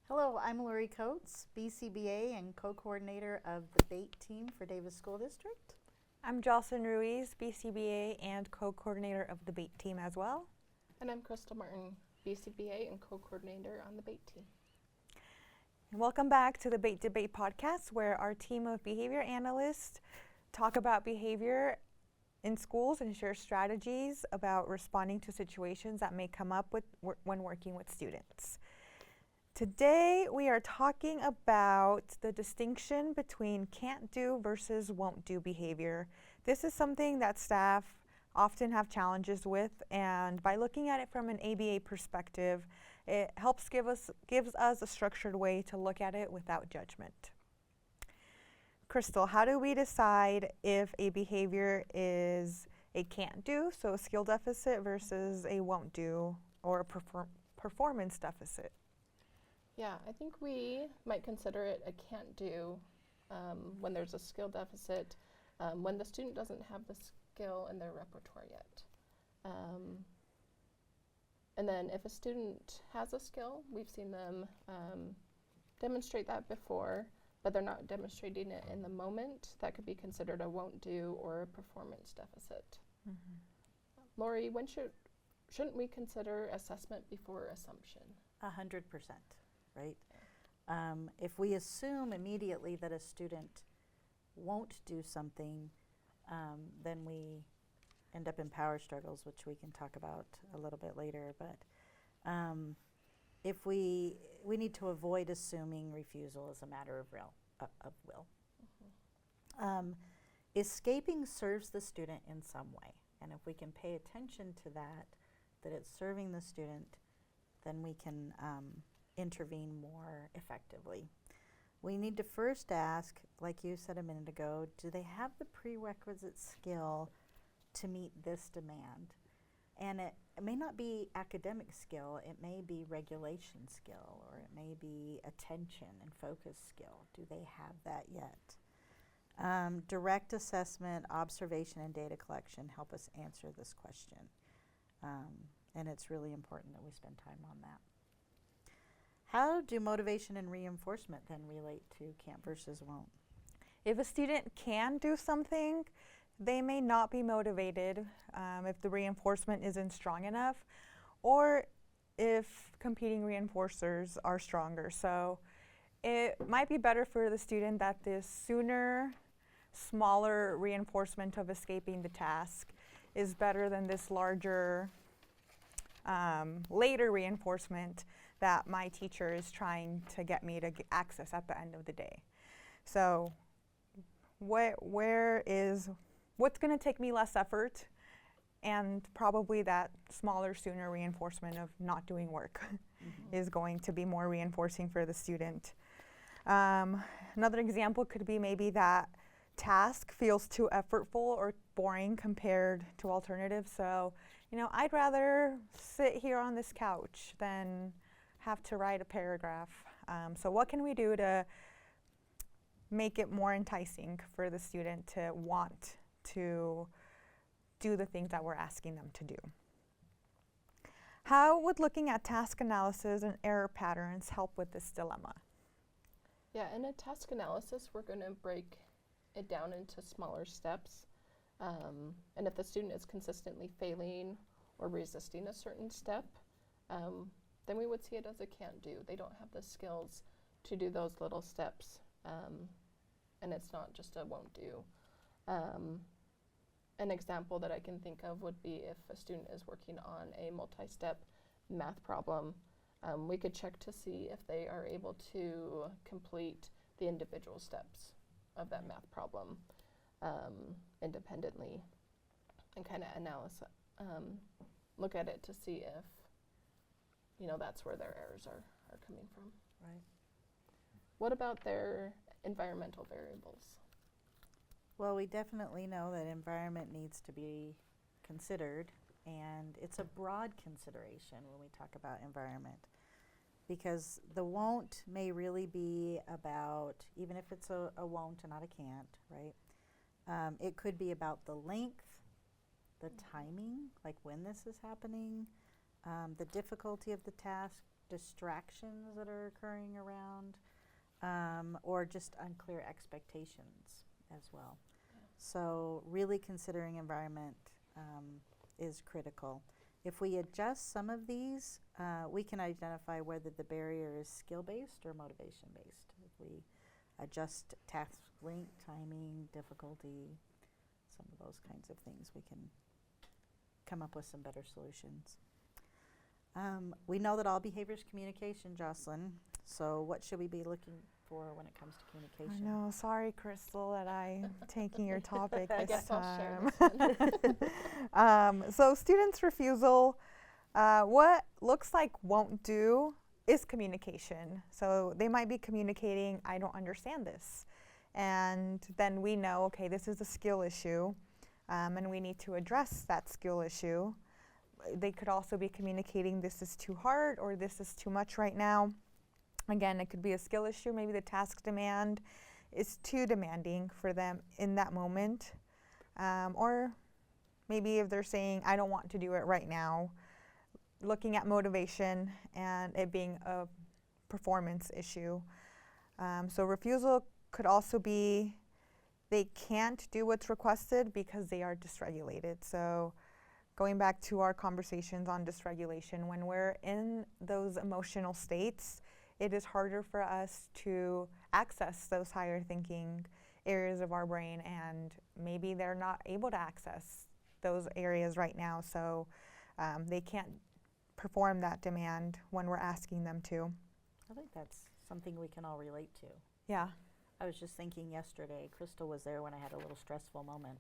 Hello, I'm Lori Coates, BCBA and co-coordinator of the BATE team for Davis School District. I'm Jocelyn Ruiz, BCBA and co-coordinator of the BATE team as well. And I'm Crystal Martin, BCBA and co-coordinator on the BATE team. And welcome back to the BATE Debate podcast, where our team of behavior analysts talk about behavior in schools and share strategies about responding to situations that may come up when working with students. Today, we are talking about the distinction between can't do versus won't do behavior. This is something that staff often have challenges with, and by looking at it from an ABA perspective, it helps gives us a structured way to look at it without judgment. Crystal, how do we decide if a behavior is a can't do, so a skill deficit, versus a won't do or a performance deficit? Yeah, I think we might consider it a can't do when there's a skill deficit, when the student doesn't have the skill in their repertoire yet. And then if a student has a skill, we've seen them demonstrate that before, but they're not demonstrating it in the moment, that could be considered a won't do or a performance deficit. Mm-hmm. Lori, when shouldn't we consider assessment before assumption? 100%, right? If we assume immediately that a student won't do something, then we end up in power struggles, which we can talk about a little bit later. But if we need to avoid assuming refusal as a matter of will. Mm-hmm. Escaping serves the student in some way, and if we can pay attention to that it's serving the student, then we can intervene more effectively. We need to first ask, like you said a minute ago, do they have the prerequisite skill to meet this demand? And it may not be academic skill, it may be regulation skill, or it may be attention and focus skill. Do they have that yet? Direct assessment, observation, and data collection help us answer this question. And it's really important that we spend time on that. How do motivation and reinforcement then relate to can't versus won't? If a student can do something, they may not be motivated if the reinforcement isn't strong enough, or if competing reinforcers are stronger. So it might be better for the student that this sooner, smaller reinforcement of escaping the task is better than this larger, later reinforcement that my teacher is trying to get me to access at the end of the day. So what's going to take me less effort, and probably that smaller, sooner reinforcement of not doing work is going to be more reinforcing for the student. Another example could be maybe that task feels too effortful or boring compared to alternatives. So, I'd rather sit here on this couch than have to write a paragraph. So what can we do to make it more enticing for the student to want to do the things that we're asking them to do? How would looking at task analysis and error patterns help with this dilemma? Yeah, in a task analysis, we're going to break it down into smaller steps. And if the student is consistently failing or resisting a certain step, then we would see it as a can't do. They don't have the skills to do those little steps, and it's not just a won't do. An example that I can think of would be if a student is working on a multi-step math problem, we could check to see if they are able to complete the individual steps of that math problem independently, and kind of look at it to see if that's where their errors are coming from. Right. What about their environmental variables? Well, we definitely know that environment needs to be considered, and it's a broad consideration when we talk about environment, because the won't may really be about, even if it's a won't and not a can't, right? It could be about the length, the timing, like when this is happening, the difficulty of the task, distractions that are occurring around, or just unclear expectations as well. So really considering environment is critical. If we adjust some of these, we can identify whether the barrier is skill-based or motivation-based. If we adjust task length, timing, difficulty, some of those kinds of things, we can come up with some better solutions. We know that all behavior is communication, Jocelyn. So what should we be looking for when it comes to communication? I know. Sorry, Crystal, that I'm taking your topic I this guess I'll share time. this one. So students' refusal, what looks like won't do is communication. So they might be communicating, I don't understand this. And then we know, okay, this is a skill issue, and we need to address that skill issue. They could also be communicating, this is too hard or this is too much right now. Again, it could be a skill issue. Maybe the task demand is too demanding for them in that moment. Or maybe if they're saying, I don't want to do it right now, looking at motivation and it being a performance issue. So refusal could also be they can't do what's requested because they are dysregulated. So going back to our conversations on dysregulation, when we're in those emotional states, it is harder for us to access those higher thinking areas of our brain, and maybe they're not able to access those areas right now, so they can't perform that demand when we're asking them to. I think that's something we can all relate to. Yeah. I was just thinking yesterday, Crystal was there when I had a little stressful moment,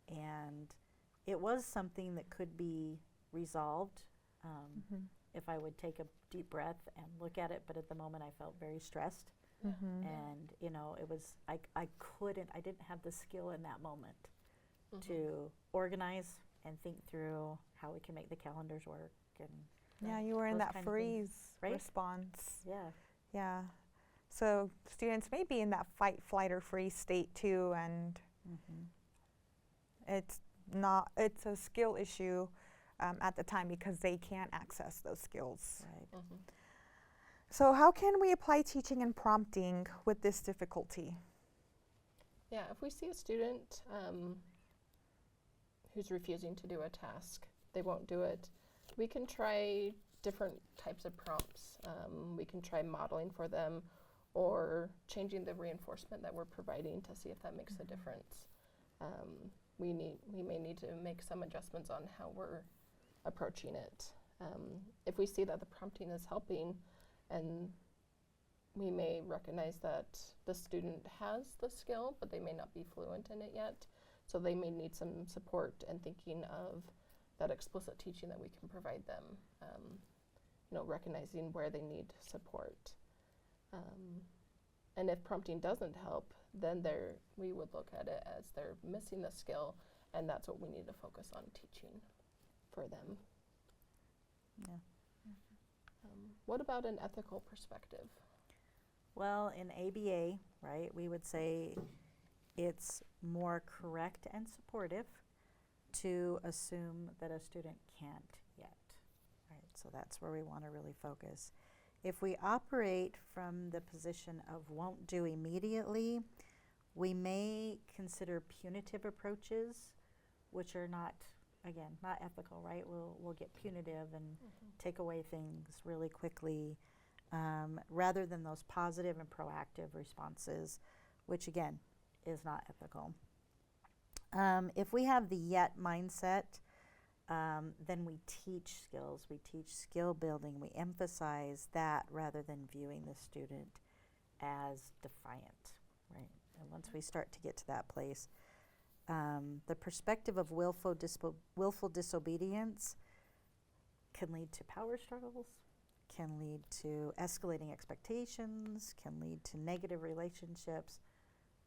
and it was something that could be resolved if I would take a deep breath and look at it, but at the moment I felt very stressed. And you know, it was I didn't have the skill in that moment to organize and think through how we can make the calendars work. And Yeah, you were in those that kind of things, freeze right? response. Yeah. Yeah. So students may be in that fight, flight, or freeze state too, and it's a skill issue at the time because they can't access those skills. Right. So how can we apply teaching and prompting with this difficulty? Yeah, if we see a student who's refusing to do a task, they won't do it, we can try different types of prompts. We can try modeling for them or changing the reinforcement that we're providing to see if that makes a difference. We may need to make some adjustments on how we're approaching it. If we see that the prompting is helping, and we may recognize that the student has the skill, but they may not be fluent in it yet, so they may need some support and thinking of that explicit teaching that we can provide them, recognizing where they need support. And if prompting doesn't help, then we would look at it as they're missing the skill, and that's what we need to focus on teaching for them. Yeah. What about an ethical perspective? Well, in ABA, right, we would say it's more correct and supportive to assume that a student can't yet, right? So that's where we want to really focus. If we operate from the position of won't do immediately, we may consider punitive approaches, which are not ethical, right? We'll get punitive and take away things really quickly, rather than those positive and proactive responses, which again is not ethical. If we have the yet mindset, then we teach skills, we teach skill building, we emphasize that rather than viewing the student as defiant, right? And once we start to get to that place, the perspective of willful disobedience can lead to power struggles, can lead to escalating expectations, can lead to negative relationships,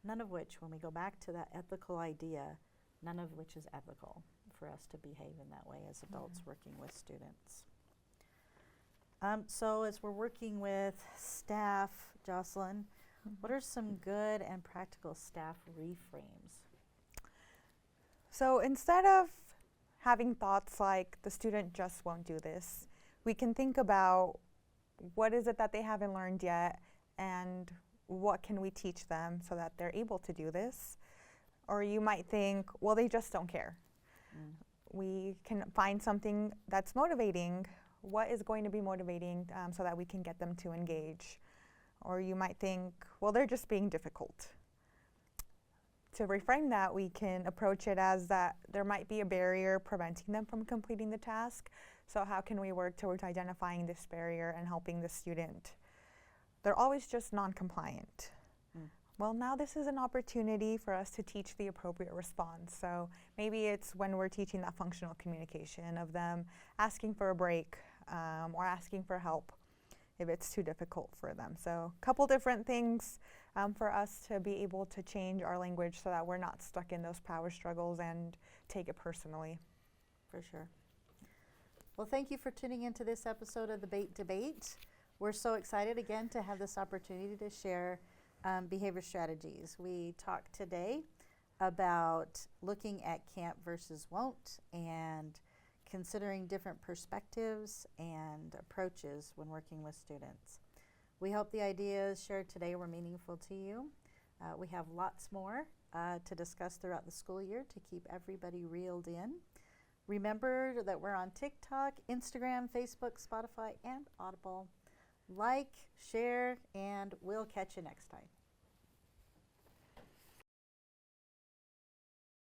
none of which, when we go back to that ethical idea, none of which is ethical for us to behave in that way as adults working with students. So as we're working with staff, Jocelyn, what are some good and practical staff reframes? So instead of having thoughts like the student just won't do this, we can think about what is it that they haven't learned yet, and what can we teach them so that they're able to do this? Or you might think, well, they just don't care. We can find something that's motivating. What is going to be motivating so that we can get them to engage? Or you might think, well, they're just being difficult. To reframe that, we can approach it as that there might be a barrier preventing them from completing the task. So how can we work towards identifying this barrier and helping the student? They're always just non-compliant. Well, now this is an opportunity for us to teach the appropriate response. So maybe it's when we're teaching that functional communication of them asking for a break or asking for help if it's too difficult for them. So a couple different things for us to be able to change our language so that we're not stuck in those power struggles and take it personally. For sure. Well, thank you for tuning into this episode of the BAIT Debate. We're so excited again to have this opportunity to share behavior strategies. We talked today about looking at can't versus won't and considering different perspectives and approaches when working with students. We hope the ideas shared today were meaningful to you. We have lots more to discuss throughout the school year to keep everybody reeled in. Remember that we're on TikTok, Instagram, Facebook, Spotify, and Audible. Like, share, and we'll catch you next time.